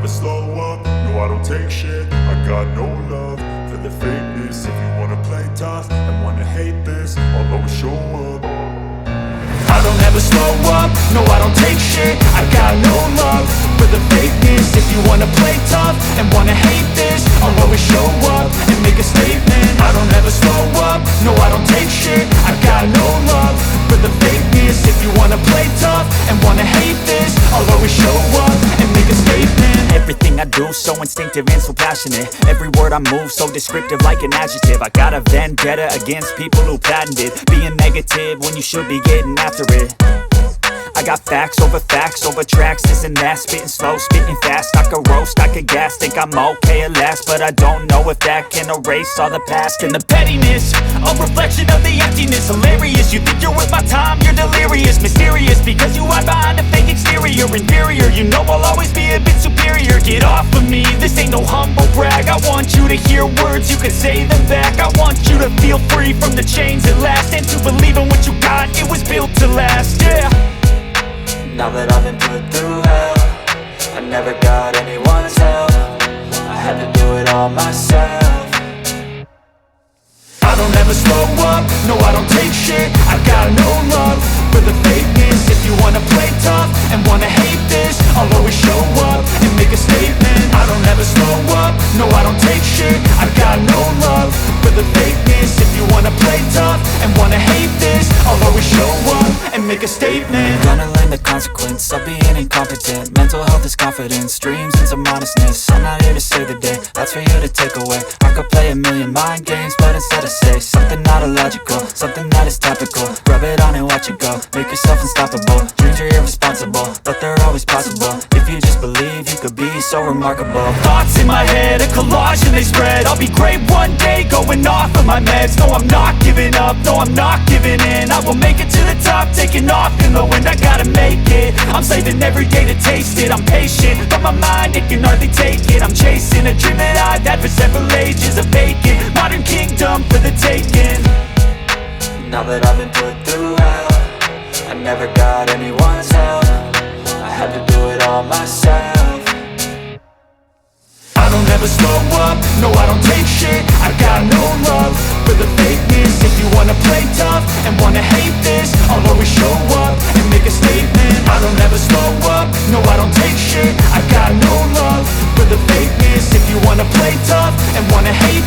slow up, no I don't take shit. I got no love for the fakeness. If you wanna play tough and wanna hate this, I'll always show up. I don't ever slow up, no I don't take shit. I got no love for the fakeness. If you wanna play tough and wanna hate this, I'll always show up and make a statement. I don't ever slow up, no I don't take shit. I got no love for the fakeness. If you wanna play tough and wanna hate this, I'll always show up and make a statement. Everything I do so instinctive and so passionate. Every word I move so descriptive like an adjective. I got a vendetta against people who patented being negative when you should be getting after it. I got facts over tracks, this and that. Spitting slow, spitting fast, I could roast, I could gas. Think I'm okay at last, but I don't know if that can erase all the past. And the pettiness, a reflection of the emptiness. Hilarious, you think you're worth my time, you're delirious. Mysterious, because you hide behind a fake exterior. Inferior, you know I'll always be a bit superior. Get off of me, this ain't no humble brag. I want you to hear words, you can say them back. I want you to feel free from the chains at last, and to believe in what you got, it was built to last, yeah. Now that I've been put through hell, I never got anyone's help. I had to do it all myself. I don't ever slow up, no I don't take shit. I got no love for the fakeness. If you wanna play tough and wanna hate this, I'll always show up and make a statement. I don't ever slow up, no I don't take shit. I got no love for the fakeness. If you wanna play tough and wanna hate this, I'll always show up and make a statement. Gonna learn the consequence of being incompetent. Mental health is confidence, dreams and some honestness. I'm not here to save the day, that's for you to take away. I could play a million mind games, but instead I say something not illogical, something that is topical. Rub it on and watch it go, make yourself unstoppable. Dreams are irresponsible, but they're always possible. If you just believe, you could be so remarkable. Thoughts in my head, a collage and they spread. I'll be great one day, going off of my meds. No, I'm not giving up, no, I'm not giving in. I will make it to the top, taking off in the wind. I gotta make it, I'm saving every day to taste it. I'm patient, but my mind, it can hardly take it. I'm chasing a dream that I've had for several ages. A vacant, modern kingdom for the taking. Now that I've been put through hell, I never got anyone's help. I had to do it all myself. I don't ever slow up, no I don't take shit. I got no love for the fakeness. If you wanna play tough and wanna hate this, I'll always show up and make a statement. I don't ever slow up, no I don't take shit. I got no love for the fakeness. If you wanna play tough and wanna hate